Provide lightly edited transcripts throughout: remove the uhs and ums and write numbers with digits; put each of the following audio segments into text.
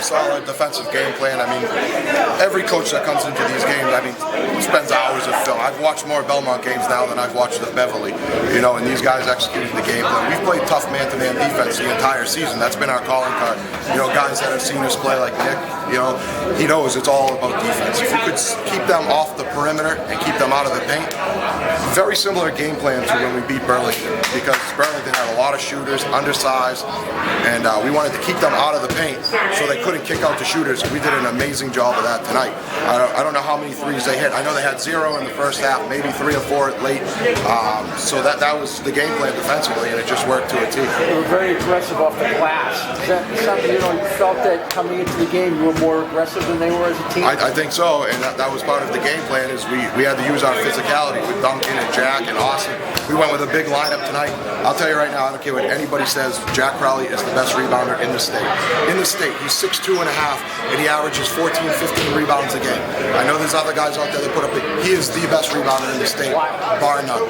very solid defensive game plan. I mean, every coach that comes into these games, I mean, spends hours of film. I've watched more Belmont games now than I've watched the Beverly, and these guys executed the game plan. We've played tough man-to-man defense the entire season. That's been our calling card. Guys that have seen us play like Nick, he knows it's all about defense. If you could keep them off the perimeter and keep them out of the paint, very similar game plan to when we beat Burlington, because Burlington had a lot of shooters, undersized, and we wanted to keep them out of the paint so they couldn't kick out the shooters. We did an amazing job of that tonight. I don't know how many threes they hit. I know they had 0 in the first half, maybe 3 or 4 late. So that was the game plan defensively, and it just worked to a T. They were very aggressive off the glass. Is that something, you felt that coming into the game you were more aggressive than they were as a team? I think so, and that was part of the game plan. Is we had to use our physicality with Duncan and Jack and Austin. We went with a big lineup tonight. I'll tell you right now, I don't care what anybody says, Jack Crowley is the best rebounder in the state. In the state, he's 6'2 and a half, and he averages 14, 15 rebounds a game. I know there's other guys out there that put up he is the best rebounder in the state, bar none.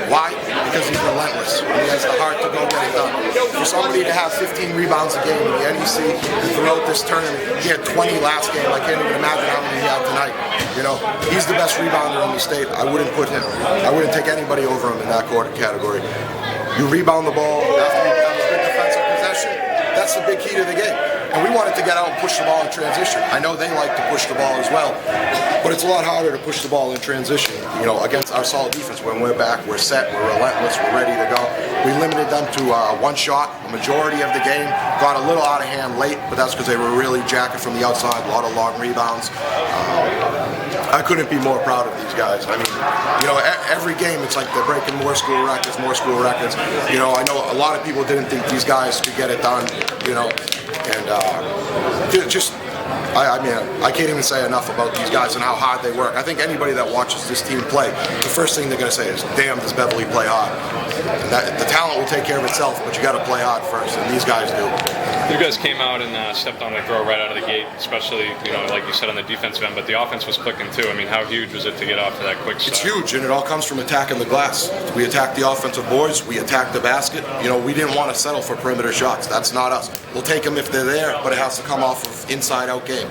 Why? Because he's relentless. He has the heart to go get it done. For somebody to have 15 rebounds a game in the NEC and throughout this tournament, he had 20 last game. I can't even imagine how many he had tonight. He's the best rebounder in the state. I wouldn't take anybody over him in that category. You rebound the ball after you have a good defensive possession. That's the big key to the game. And we wanted to get out and push the ball in transition. I know they like to push the ball as well, but it's a lot harder to push the ball in transition, against our solid defense. When we're back, we're set, we're relentless, we're ready to go. We limited them to one shot the majority of the game. Got a little out of hand late, but that's because they were really jacking from the outside, a lot of long rebounds. I couldn't be more proud of these guys. I mean, every game it's like they're breaking more school records. I know a lot of people didn't think these guys could get it done, and I can't even say enough about these guys and how hard they work. I think anybody that watches this team play, the first thing they're going to say is, damn, does Beverly play hard? And the talent will take care of itself, but you got to play hard first, and these guys do. You guys came out and stepped on the throw right out of the gate, especially, like you said, on the defensive end, but the offense was clicking too. I mean, how huge was it to get off to that quick start? It's huge, and it all comes from attacking the glass. We attacked the offensive boards, we attacked the basket. We didn't want to settle for perimeter shots. That's not us. We'll take them if they're there, but it has to come off of inside-out game.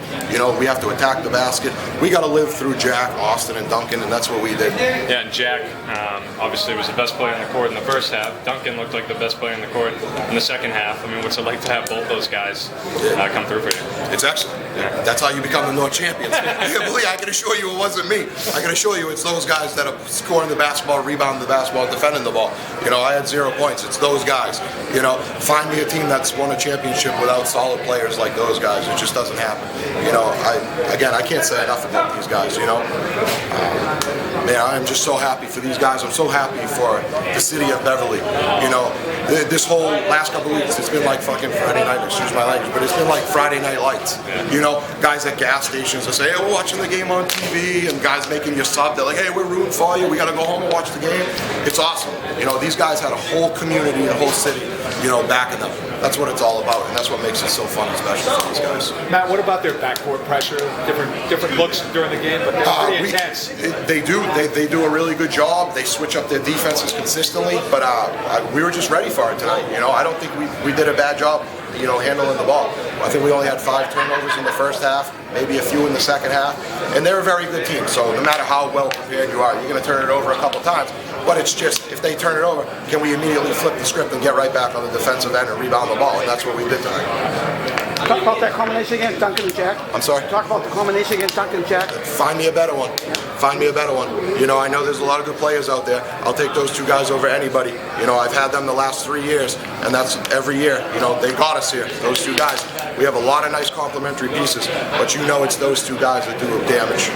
We have to attack the basket. We got to live through Jack, Austin, and Duncan, and that's what we did. Yeah, and Jack obviously was the best player on the court in the first half. Duncan looked like the best player in the court in the second half. I mean, what's it like to have both those guys come through for you? It's excellent. Yeah. That's how you become the North champions. Believe I can assure you it wasn't me. I can assure you it's those guys that are scoring the basketball, rebounding the basketball, defending the ball. I had 0 points. It's those guys. Find me a team that's won a championship without solid players like those guys. It just doesn't happen. I can't say enough about these guys. I'm just so happy for these guys. I'm so happy for the city of Beverly. This whole last couple of weeks, it's been like fucking Friday night, excuse my language, but it's been like Friday Night Lights. Guys at gas stations that say, hey, we're watching the game on TV, and guys making you sub. They're like, hey, we're rooting for you. We got to go home and watch the game. It's awesome. These guys had a whole community, a whole city, backing them. That's what it's all about, and that's what makes it so fun and special for these guys. Matt, what about their backcourt pressure? Different looks during the game, but they're pretty intense. They do a really good job. They switch up their defenses consistently, but we were just ready for it tonight. I don't think we did a bad job, handling the ball. I think we only had 5 turnovers in the first half, maybe a few in the second half, and they're a very good team. So no matter how well prepared you are, you're going to turn it over a couple times. But it's just, if they turn it over, can we immediately flip the script and get right back on the defensive end and rebound the ball? And that's what we did tonight. Talk about that combination against Duncan and Jack. I'm sorry? Talk about the combination against Duncan and Jack. Find me a better one. Yeah. Find me a better one. I know there's a lot of good players out there. I'll take those 2 guys over anybody. I've had them the last 3 years, and that's every year. They got us here, those 2 guys. We have a lot of nice complementary pieces, but it's those 2 guys that do damage.